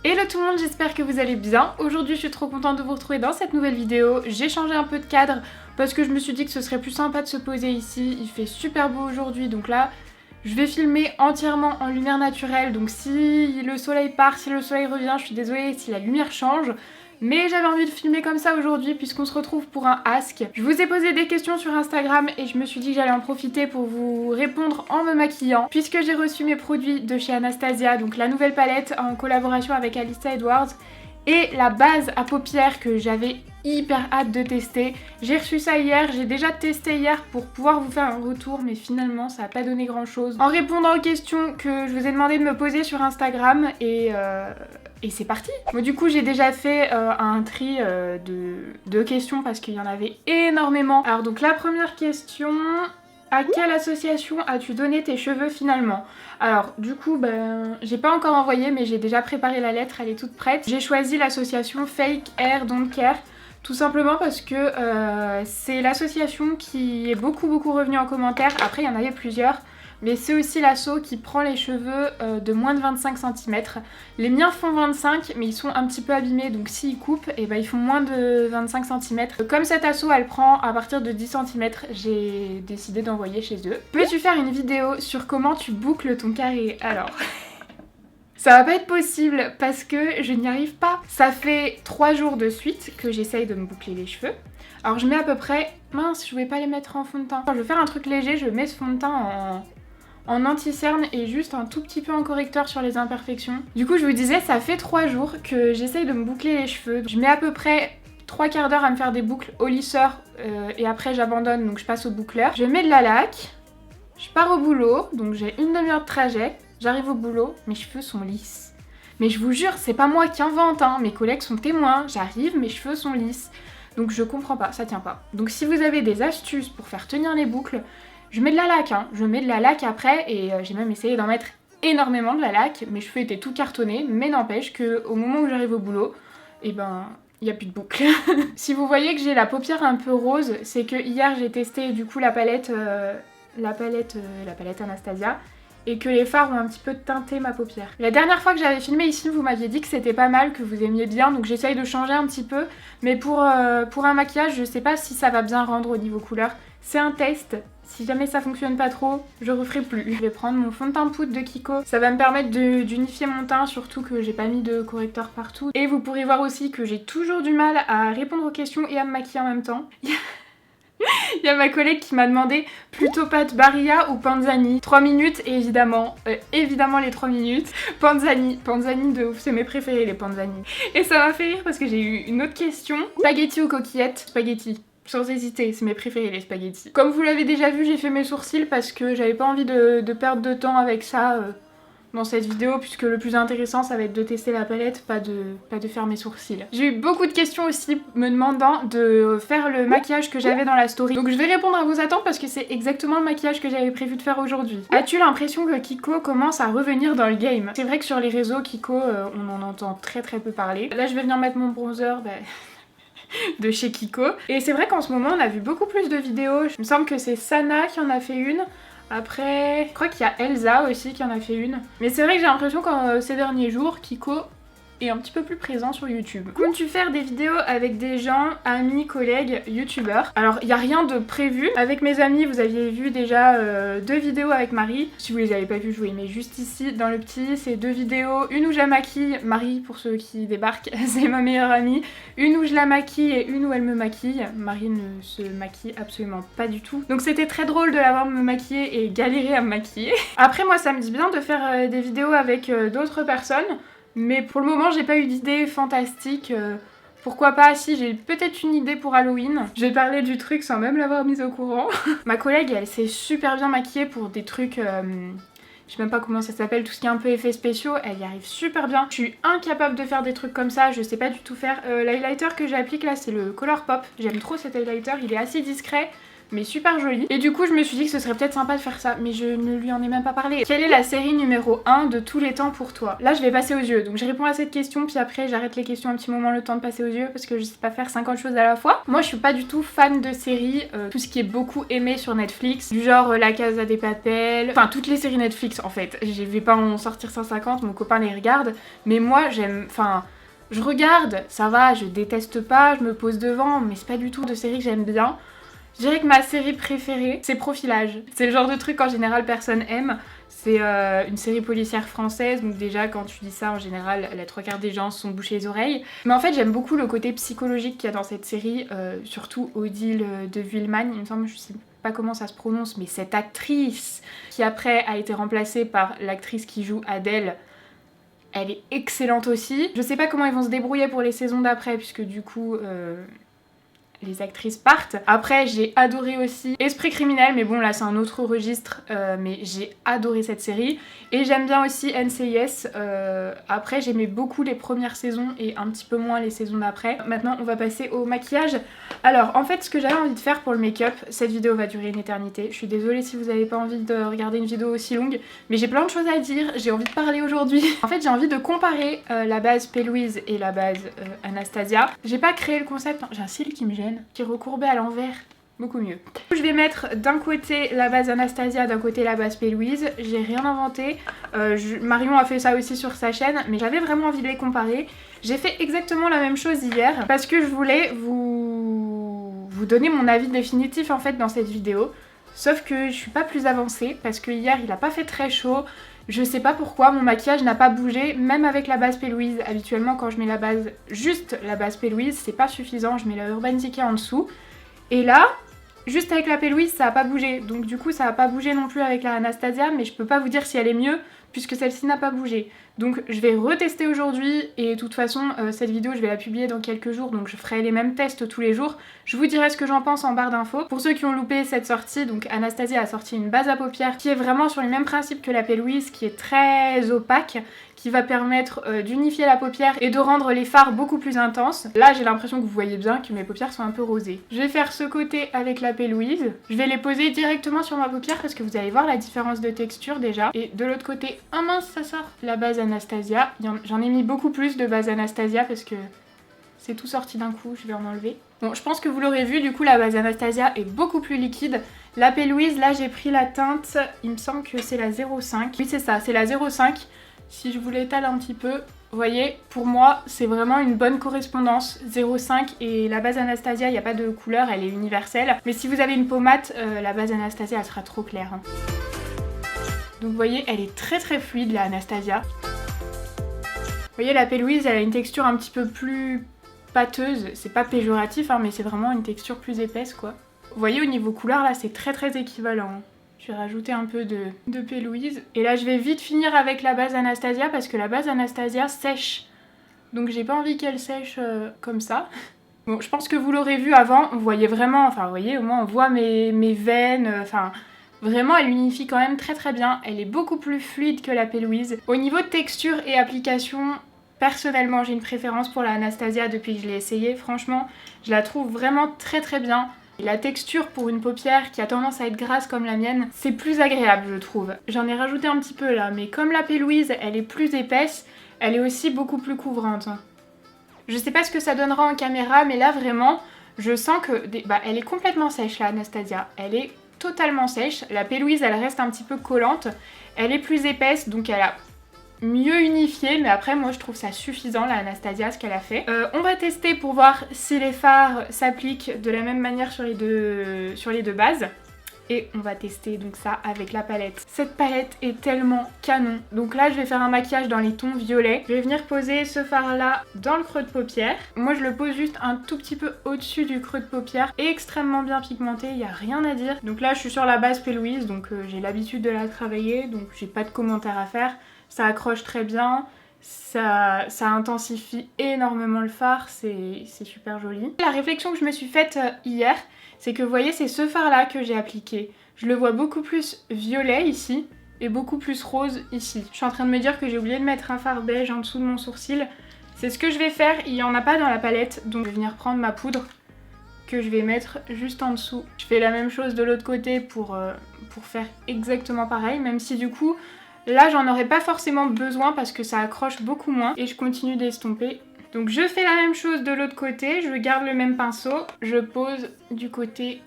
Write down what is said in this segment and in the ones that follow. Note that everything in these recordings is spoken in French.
Hello tout le monde, j'espère que vous allez bien. Aujourd'hui je suis trop contente de vous retrouver dans cette nouvelle vidéo. J'ai changé un peu de cadre parce que je me suis dit que ce serait plus sympa de se poser ici. Il fait super beau aujourd'hui, donc là je vais filmer entièrement en lumière naturelle. Donc si le soleil part, si le soleil revient, je suis désolée si la lumière change. Mais j'avais envie de filmer comme ça aujourd'hui puisqu'on se retrouve pour un ask. Je vous ai posé des questions sur Instagram et je me suis dit que j'allais en profiter pour vous répondre en me maquillant. Puisque j'ai reçu mes produits de chez Anastasia, donc la nouvelle palette en collaboration avec Alyssa Edwards. Et la base à paupières que j'avais hyper hâte de tester. J'ai reçu ça hier, j'ai déjà testé hier pour pouvoir vous faire un retour, mais finalement ça n'a pas donné grand chose. En répondant aux questions que je vous ai demandé de me poser sur Instagram et c'est parti. Bon, du coup j'ai déjà fait un tri de questions parce qu'il y en avait énormément. Alors donc la première question... À quelle association as-tu donné tes cheveux finalement? Alors du coup j'ai pas encore envoyé mais j'ai déjà préparé la lettre, elle est toute prête. J'ai choisi l'association Fake Hair Don't Care tout simplement parce que c'est l'association qui est beaucoup revenue en commentaire. Après il y en avait plusieurs. Mais c'est aussi l'asso qui prend les cheveux de moins de 25 cm. Les miens font 25 mais ils sont un petit peu abîmés, donc s'ils coupent, et ils font moins de 25 cm. Comme cette asso elle prend à partir de 10 cm, j'ai décidé d'envoyer chez eux. Peux-tu faire une vidéo sur comment tu boucles ton carré? Alors... Ça va pas être possible parce que je n'y arrive pas. Ça fait 3 jours de suite que j'essaye de me boucler les cheveux. Alors je mets à peu près... Mince, je voulais pas les mettre en fond de teint. Je vais faire un truc léger, je mets ce fond de teint en anti-cerne et juste un tout petit peu en correcteur sur les imperfections. Du coup je vous disais, ça fait 3 jours que j'essaye de me boucler les cheveux. Je mets à peu près 3 quarts d'heure à me faire des boucles au lisseur et après j'abandonne, donc je passe au boucleur. Je mets de la laque, je pars au boulot, donc j'ai une demi-heure de trajet. J'arrive au boulot, mes cheveux sont lisses. Mais je vous jure, c'est pas moi qui invente, hein. Mes collègues sont témoins. J'arrive, mes cheveux sont lisses. Donc je comprends pas, ça tient pas. Donc si vous avez des astuces pour faire tenir les boucles, je mets de la laque, hein. Je mets de la laque après et j'ai même essayé d'en mettre énormément de la laque. Mes cheveux étaient tout cartonnés, mais n'empêche qu'au moment où j'arrive au boulot, il n'y a plus de boucles. Si vous voyez que j'ai la paupière un peu rose, c'est que hier j'ai testé du coup la palette Anastasia. Et que les fards ont un petit peu teinté ma paupière. La dernière fois que j'avais filmé ici, vous m'aviez dit que c'était pas mal, que vous aimiez bien, donc j'essaye de changer un petit peu. Mais pour un maquillage, je sais pas si ça va bien rendre au niveau couleur. C'est un test. Si jamais ça fonctionne pas trop, je referai plus. Je vais prendre mon fond de teint poudre de Kiko. Ça va me permettre d'unifier mon teint, surtout que j'ai pas mis de correcteur partout. Et vous pourrez voir aussi que j'ai toujours du mal à répondre aux questions et à me maquiller en même temps. Il y a ma collègue qui m'a demandé plutôt pâte Barilla ou Panzani. 3 minutes et évidemment les 3 minutes. Panzani de ouf, c'est mes préférés les Panzani. Et ça m'a fait rire parce que j'ai eu une autre question. Spaghetti ou coquillettes? Spaghetti. Sans hésiter, c'est mes préférés les spaghettis. Comme vous l'avez déjà vu, j'ai fait mes sourcils parce que j'avais pas envie de perdre de temps avec ça dans cette vidéo, puisque le plus intéressant ça va être de tester la palette, pas de faire mes sourcils. J'ai eu beaucoup de questions aussi me demandant de faire le maquillage que j'avais dans la story. Donc je vais répondre à vos attentes parce que c'est exactement le maquillage que j'avais prévu de faire aujourd'hui. As-tu l'impression que Kiko commence à revenir dans le game? C'est vrai que sur les réseaux, Kiko, on en entend très peu parler. Là je vais venir mettre mon bronzer, de chez Kiko. Et c'est vrai qu'en ce moment on a vu beaucoup plus de vidéos. Il me semble que c'est Sana qui en a fait une. Après, je crois qu'il y a Elsa aussi qui en a fait une. Mais c'est vrai que j'ai l'impression que ces derniers jours, Kiko est un petit peu plus présent sur YouTube. Comptes-tu faire des vidéos avec des gens, amis, collègues, youtubeurs? Alors, il n'y a rien de prévu. Avec mes amis, vous aviez vu déjà 2 vidéos avec Marie. Si vous les avez pas vues, je vous les mets juste ici dans le petit. C'est 2 vidéos. Une où je la maquille, Marie pour ceux qui débarquent, c'est ma meilleure amie. Une où je la maquille et une où elle me maquille. Marie ne se maquille absolument pas du tout. Donc c'était très drôle de la voir me maquiller et galérer à me maquiller. Après, moi, ça me dit bien de faire des vidéos avec d'autres personnes. Mais pour le moment, j'ai pas eu d'idée fantastique. Pourquoi pas? Si, j'ai peut-être une idée pour Halloween. Je vais parler du truc sans même l'avoir mise au courant. Ma collègue, elle s'est super bien maquillée pour des trucs... je sais même pas comment ça s'appelle, tout ce qui est un peu effets spéciaux, elle y arrive super bien. Je suis incapable de faire des trucs comme ça, je sais pas du tout faire. L'highlighter que j'applique là, c'est le Colourpop. J'aime trop cet highlighter, il est assez discret. mais super joli. Et du coup je me suis dit que ce serait peut-être sympa de faire ça, mais je ne lui en ai même pas parlé. Quelle est la série numéro 1 de tous les temps pour toi? Là je vais passer aux yeux, donc je réponds à cette question puis après j'arrête les questions un petit moment le temps de passer aux yeux parce que je sais pas faire 50 choses à la fois. Moi je suis pas du tout fan de séries, tout ce qui est beaucoup aimé sur Netflix, du genre La Casa des Papel, enfin toutes les séries Netflix en fait. Je vais pas en sortir 150, mon copain les regarde, mais moi j'aime, enfin je regarde, ça va, je déteste pas, je me pose devant, mais c'est pas du tout de série que j'aime bien. Je dirais que ma série préférée, c'est Profilage. C'est le genre de truc qu'en général personne aime. C'est une série policière française, donc déjà quand tu dis ça en général, la 3/4 des gens se sont bouchés les oreilles. Mais en fait j'aime beaucoup le côté psychologique qu'il y a dans cette série, surtout Odile de Villemagne, il me semble, je sais pas comment ça se prononce, mais cette actrice qui après a été remplacée par l'actrice qui joue Adèle, elle est excellente aussi. Je sais pas comment ils vont se débrouiller pour les saisons d'après, puisque du coup les actrices partent. Après j'ai adoré aussi Esprit criminel, mais bon là c'est un autre registre, mais j'ai adoré cette série. Et j'aime bien aussi NCIS, après j'aimais beaucoup les premières saisons et un petit peu moins les saisons d'après. Maintenant on va passer au maquillage. Alors en fait ce que j'avais envie de faire pour le make-up, cette vidéo va durer une éternité, je suis désolée si vous n'avez pas envie de regarder une vidéo aussi longue, mais j'ai plein de choses à dire, j'ai envie de parler aujourd'hui. En fait j'ai envie de comparer la base P. Louise et la base Anastasia. J'ai pas créé le concept, j'ai un cil qui me gêne, qui est recourbé à l'envers, beaucoup mieux. Je vais mettre d'un côté la base Anastasia, d'un côté la base P. Louise, j'ai rien inventé. Marion a fait ça aussi sur sa chaîne, mais j'avais vraiment envie de les comparer. J'ai fait exactement la même chose hier, parce que je voulais vous donner mon avis définitif en fait dans cette vidéo. Sauf que je suis pas plus avancée, parce que hier il a pas fait très chaud. Je sais pas pourquoi, mon maquillage n'a pas bougé, même avec la base P. Louise. Habituellement quand je mets la base, juste la base P. Louise, c'est pas suffisant, je mets la Urban Decay en dessous. Et là, juste avec la P. Louise, ça a pas bougé. Donc du coup, ça a pas bougé non plus avec la Anastasia, mais je peux pas vous dire si elle est mieux, puisque celle-ci n'a pas bougé. Donc je vais retester aujourd'hui, et de toute façon, cette vidéo, je vais la publier dans quelques jours, donc je ferai les mêmes tests tous les jours. Je vous dirai ce que j'en pense en barre d'infos. Pour ceux qui ont loupé cette sortie, donc Anastasia a sorti une base à paupières qui est vraiment sur le même principe que la P. Louise, qui est très opaque, qui va permettre d'unifier la paupière et de rendre les fards beaucoup plus intenses. Là, j'ai l'impression que vous voyez bien que mes paupières sont un peu rosées. Je vais faire ce côté avec la P. Louise. Je vais les poser directement sur ma paupière parce que vous allez voir la différence de texture déjà. Et de l'autre côté, ah mince, ça sort, la base Anastasia. J'en ai mis beaucoup plus de base Anastasia parce que c'est tout sorti d'un coup, je vais en enlever. Bon, je pense que vous l'aurez vu, du coup la base Anastasia est beaucoup plus liquide. La P. Louise, là j'ai pris la teinte, il me semble que c'est la 05. Oui c'est ça, c'est la 05. Si je vous l'étale un petit peu, vous voyez, pour moi c'est vraiment une bonne correspondance. 05 et la base Anastasia, il n'y a pas de couleur, elle est universelle. Mais si vous avez une peau mate, la base Anastasia elle sera trop claire. Hein. Donc vous voyez, elle est très très fluide la Anastasia. Vous voyez, la P. Louise, elle a une texture un petit peu plus pâteuse. C'est pas péjoratif, hein, mais c'est vraiment une texture plus épaisse, quoi. Vous voyez, au niveau couleur, là, c'est très très équivalent. Hein. Je vais rajouter un peu de P. Louise. Et là, je vais vite finir avec la base Anastasia, parce que la base Anastasia sèche. Donc j'ai pas envie qu'elle sèche comme ça. Bon, je pense que vous l'aurez vu avant, vous voyez vraiment, enfin, vous voyez, au moins on voit mes veines, enfin... Vraiment, elle unifie quand même très très bien. Elle est beaucoup plus fluide que la P. Louise. Au niveau de texture et application, personnellement, j'ai une préférence pour la Anastasia depuis que je l'ai essayée. Franchement, je la trouve vraiment très très bien. Et la texture pour une paupière qui a tendance à être grasse comme la mienne, c'est plus agréable, je trouve. J'en ai rajouté un petit peu là, mais comme la P. Louise, elle est plus épaisse, elle est aussi beaucoup plus couvrante. Je sais pas ce que ça donnera en caméra, mais là vraiment, je sens que... elle est complètement sèche la Anastasia. Elle est totalement sèche. La P. Louise, elle reste un petit peu collante. Elle est plus épaisse, donc elle a mieux unifié, mais après moi je trouve ça suffisant la Anastasia ce qu'elle a fait. On va tester pour voir si les fards s'appliquent de la même manière sur les deux bases. Et on va tester donc ça avec la palette. Cette palette est tellement canon. Donc là je vais faire un maquillage dans les tons violets. Je vais venir poser ce fard là dans le creux de paupière. Moi je le pose juste un tout petit peu au-dessus du creux de paupière. Extrêmement bien pigmenté, il n'y a rien à dire. Donc là je suis sur la base P. Louise, donc j'ai l'habitude de la travailler. Donc j'ai pas de commentaires à faire. Ça accroche très bien. Ça intensifie énormément le fard, c'est super joli. La réflexion que je me suis faite hier, c'est que vous voyez, c'est ce fard là que j'ai appliqué. Je le vois beaucoup plus violet ici et beaucoup plus rose ici. Je suis en train de me dire que j'ai oublié de mettre un fard beige en dessous de mon sourcil. C'est ce que je vais faire, il n'y en a pas dans la palette, donc je vais venir prendre ma poudre que je vais mettre juste en dessous. Je fais la même chose de l'autre côté pour faire exactement pareil, même si du coup, là j'en aurais pas forcément besoin parce que ça accroche beaucoup moins. Et je continue d'estomper. Donc je fais la même chose de l'autre côté, je garde le même pinceau, je pose du côté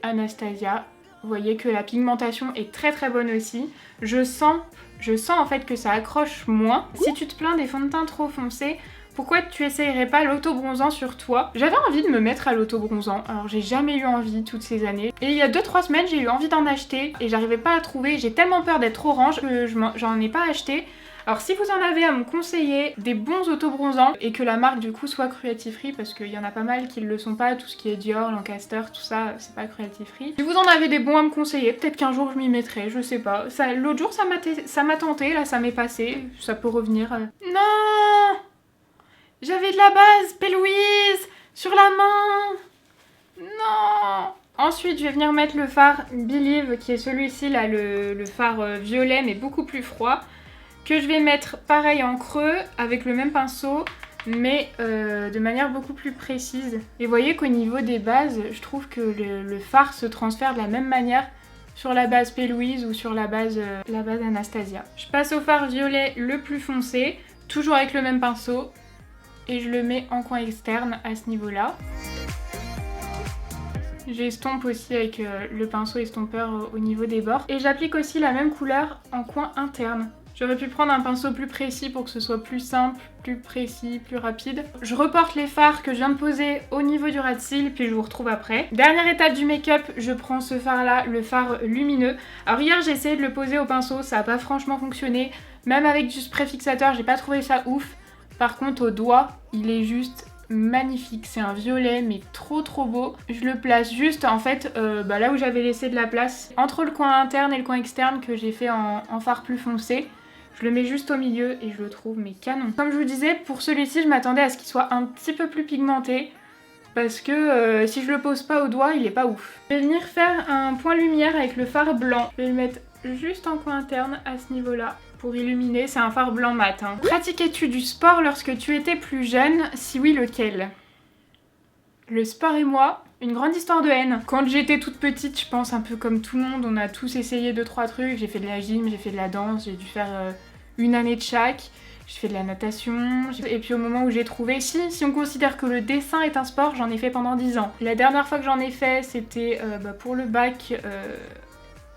Anastasia. Vous voyez que la pigmentation est très très bonne aussi. Je sens en fait que ça accroche moins. Si tu te plains des fonds de teint trop foncés, pourquoi tu essayerais pas l'autobronzant sur toi? J'avais envie de me mettre à l'autobronzant, alors j'ai jamais eu envie toutes ces années. Et il y a 2-3 semaines, j'ai eu envie d'en acheter et j'arrivais pas à trouver. J'ai tellement peur d'être orange que j'en ai pas acheté. Alors si vous en avez à me conseiller des bons autobronzants et que la marque du coup soit cruelty free, parce qu'il y en a pas mal qui ne le sont pas, tout ce qui est Dior, Lancaster, tout ça c'est pas cruelty free. Si vous en avez des bons à me conseiller, peut-être qu'un jour je m'y mettrai, je sais pas. L'autre jour ça m'a tenté, là ça m'est passé, ça peut revenir. Non, j'avais de la base, P-Louise, sur la main. Non. Ensuite, je vais venir mettre le fard Believe, qui est celui-ci là, le fard violet mais beaucoup plus froid, que je vais mettre pareil en creux avec le même pinceau mais de manière beaucoup plus précise. Et vous voyez qu'au niveau des bases, je trouve que le fard se transfère de la même manière sur la base P-Louise ou sur la base Anastasia. Je passe au fard violet le plus foncé, toujours avec le même pinceau, et je le mets en coin externe à ce niveau-là. J'estompe aussi avec le pinceau estompeur au niveau des bords. Et j'applique aussi la même couleur en coin interne. J'aurais pu prendre un pinceau plus précis pour que ce soit plus simple, plus précis, plus rapide. Je reporte les fards que je viens de poser au niveau du ras de cils, puis je vous retrouve après. Dernière étape du make-up, je prends ce fard là, le fard lumineux. Alors hier j'ai essayé de le poser au pinceau, ça n'a pas franchement fonctionné. Même avec du spray fixateur, j'ai pas trouvé ça ouf. Par contre au doigt, il est juste magnifique, c'est un violet mais trop beau. Je le place juste en fait là où j'avais laissé de la place, entre le coin interne et le coin externe que j'ai fait en fard plus foncé. Je le mets juste au milieu et je le trouve mais canon. Comme je vous disais, pour celui-ci je m'attendais à ce qu'il soit un petit peu plus pigmenté parce que si je le pose pas au doigt il est pas ouf. Je vais venir faire un point lumière avec le fard blanc. Je vais le mettre juste en coin interne à ce niveau là. Pour illuminer, c'est un fard blanc mat. Hein. Pratiquais-tu du sport lorsque tu étais plus jeune? Si oui, lequel? Le sport et moi, une grande histoire de haine. Quand j'étais toute petite, je pense un peu comme tout le monde, on a tous essayé 2-3 trucs. J'ai fait de la gym, j'ai fait de la danse, j'ai dû faire une année de chaque. J'ai fait de la natation. Et puis au moment où j'ai trouvé, si on considère que le dessin est un sport, j'en ai fait pendant 10 ans. La dernière fois que j'en ai fait, c'était pour le bac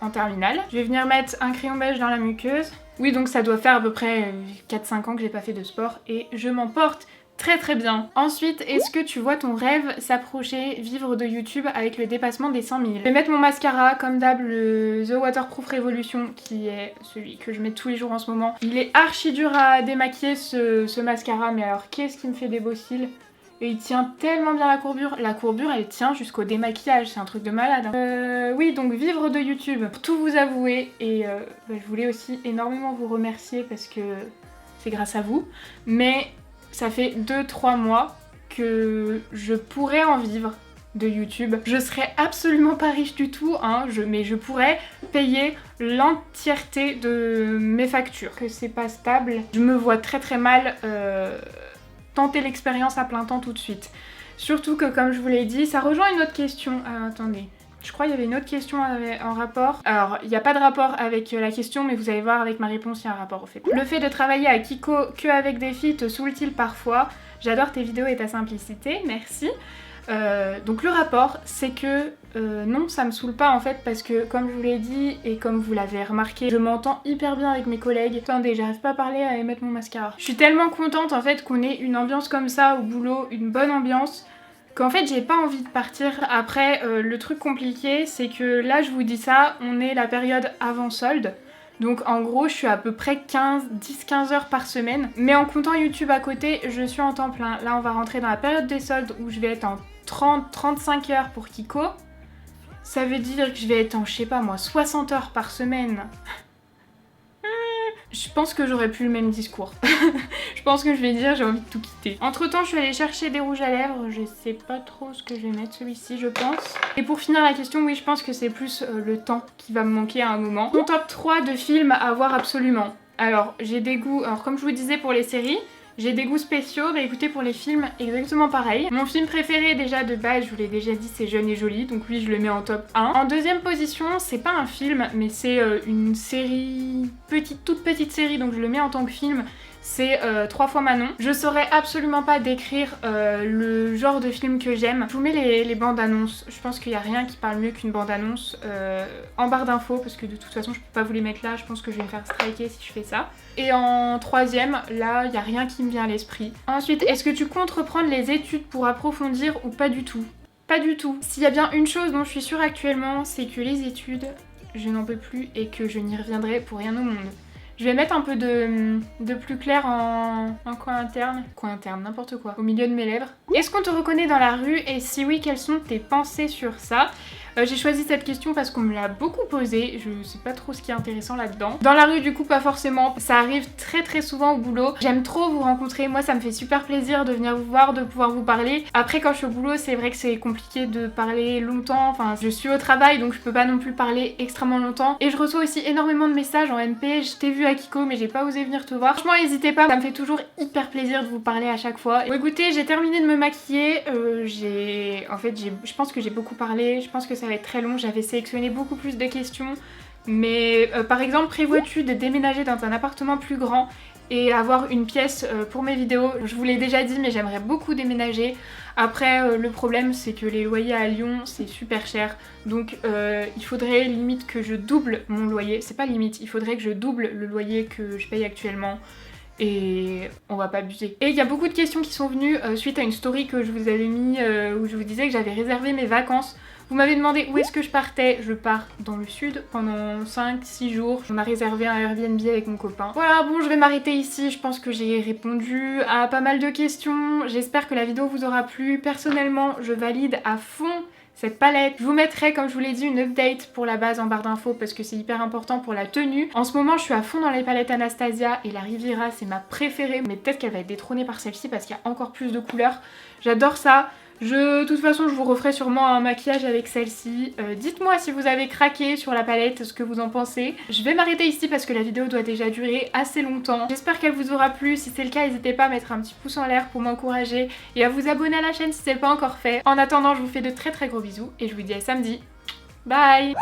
en terminale. Je vais venir mettre un crayon beige dans la muqueuse. Oui, donc ça doit faire à peu près 4-5 ans que j'ai pas fait de sport et je m'en porte très bien. Ensuite, est-ce que tu vois ton rêve s'approcher, vivre de YouTube avec le dépassement des 100 000? Je vais mettre mon mascara, comme d'hab, le The Waterproof Revolution, qui est celui que je mets tous les jours en ce moment. Il est archi dur à démaquiller ce mascara, mais alors qu'est-ce qui me fait des beaux cils? Et il tient tellement bien la courbure. La courbure, elle tient jusqu'au démaquillage. C'est un truc de malade. Hein. Oui, donc vivre de YouTube. Pour tout vous avouer. Et je voulais aussi énormément vous remercier parce que c'est grâce à vous. Mais ça fait 2-3 mois que je pourrais en vivre de YouTube. Je serais absolument pas riche du tout, hein, mais je pourrais payer l'entièreté de mes factures. Que c'est pas stable. Je me vois très mal... tenter l'expérience à plein temps tout de suite. Surtout que comme je vous l'ai dit, ça rejoint une autre question. Attendez, je crois qu'il y avait une autre question en rapport. Alors, il n'y a pas de rapport avec la question, mais vous allez voir avec ma réponse, il y a un rapport au fait. Le fait de travailler à Kiko que avec des filles te saoule-t-il parfois? J'adore tes vidéos et ta simplicité, merci. Donc le rapport, c'est que non, ça me saoule pas en fait parce que comme je vous l'ai dit et comme vous l'avez remarqué, je m'entends hyper bien avec mes collègues. Attendez, j'arrive pas à parler à émettre mon mascara. Je suis tellement contente en fait qu'on ait une ambiance comme ça au boulot, une bonne ambiance, qu'en fait j'ai pas envie de partir. Après, le truc compliqué, c'est que là je vous dis ça, on est la période avant solde. Donc en gros je suis à peu près 10-15 heures par semaine. Mais en comptant YouTube à côté, je suis en temps plein. Là on va rentrer dans la période des soldes où je vais être en 30-35 heures pour Kiko. Ça veut dire que je vais être en, je sais pas moi, 60 heures par semaine. Je pense que j'aurais plus le même discours. Je pense que je vais dire j'ai envie de tout quitter. Entre temps je suis allée chercher des rouges à lèvres. Je sais pas trop ce que je vais mettre, celui-ci je pense. Et pour finir la question, oui je pense que c'est plus le temps qui va me manquer à un moment. Mon top 3 de films à voir absolument. Alors j'ai des goûts, alors comme je vous disais pour les séries, J'ai des goûts spéciaux, bah écoutez pour les films exactement pareil. Mon film préféré déjà de base, je vous l'ai déjà dit, c'est Jeune et Jolie, donc lui je le mets en top 1. En deuxième position, c'est pas un film mais c'est une série, toute petite série, donc je le mets en tant que film. C'est 3 fois Manon. Je saurais absolument pas décrire le genre de film que j'aime. Je vous mets les bandes annonces. Je pense qu'il n'y a rien qui parle mieux qu'une bande annonce en barre d'infos parce que de toute façon je peux pas vous les mettre là. Je pense que je vais me faire striker si je fais ça. Et en troisième, là, il n'y a rien qui me vient à l'esprit. Ensuite, est-ce que tu comptes reprendre les études pour approfondir ou pas du tout? Pas du tout. S'il y a bien une chose dont je suis sûre actuellement, c'est que les études, je n'en peux plus et que je n'y reviendrai pour rien au monde. Je vais mettre un peu de plus clair en coin interne. Coin interne, n'importe quoi. Au milieu de mes lèvres. Est-ce qu'on te reconnaît dans la rue? Et si oui, quelles sont tes pensées sur ça? J'ai choisi cette question parce qu'on me l'a beaucoup posée. Je sais pas trop ce qui est intéressant là-dedans. Dans la rue, du coup, pas forcément. Ça arrive très souvent au boulot. J'aime trop vous rencontrer. Moi, ça me fait super plaisir de venir vous voir, de pouvoir vous parler. Après, quand je suis au boulot, c'est vrai que c'est compliqué de parler longtemps. Enfin, je suis au travail, donc je peux pas non plus parler extrêmement longtemps. Et je reçois aussi énormément de messages en MP. Je t'ai vu à Kiko, mais j'ai pas osé venir te voir. Franchement, n'hésitez pas. Ça me fait toujours hyper plaisir de vous parler à chaque fois. Bon, écoutez, j'ai terminé de me maquiller. Je pense que j'ai beaucoup parlé. Je pense que ça va être très long. J'avais sélectionné beaucoup plus de questions. Mais par exemple, prévois-tu de déménager dans un appartement plus grand et avoir une pièce pour mes vidéos? Je vous l'ai déjà dit, mais j'aimerais beaucoup déménager. Après, le problème, c'est que les loyers à Lyon, c'est super cher. Donc, il faudrait limite que je double mon loyer. C'est pas limite, il faudrait que je double le loyer que je paye actuellement. Et on va pas abuser. Et il y a beaucoup de questions qui sont venues suite à une story que je vous avais mis où je vous disais que j'avais réservé mes vacances. Vous m'avez demandé où est-ce que je partais. Je pars dans le sud pendant 5-6 jours. On a réservé un Airbnb avec mon copain. Voilà, bon, je vais m'arrêter ici. Je pense que j'ai répondu à pas mal de questions. J'espère que la vidéo vous aura plu. Personnellement, je valide à fond cette palette. Je vous mettrai, comme je vous l'ai dit, une update pour la base en barre d'infos parce que c'est hyper important pour la tenue. En ce moment, je suis à fond dans les palettes Anastasia et la Riviera, c'est ma préférée. Mais peut-être qu'elle va être détrônée par celle-ci parce qu'il y a encore plus de couleurs. J'adore ça. De toute façon, je vous referai sûrement un maquillage avec celle-ci. Dites-moi si vous avez craqué sur la palette, ce que vous en pensez. Je vais m'arrêter ici parce que la vidéo doit déjà durer assez longtemps. J'espère qu'elle vous aura plu. Si c'est le cas, n'hésitez pas à mettre un petit pouce en l'air pour m'encourager et à vous abonner à la chaîne si ce n'est pas encore fait. En attendant, je vous fais de très gros bisous et je vous dis à samedi. Bye!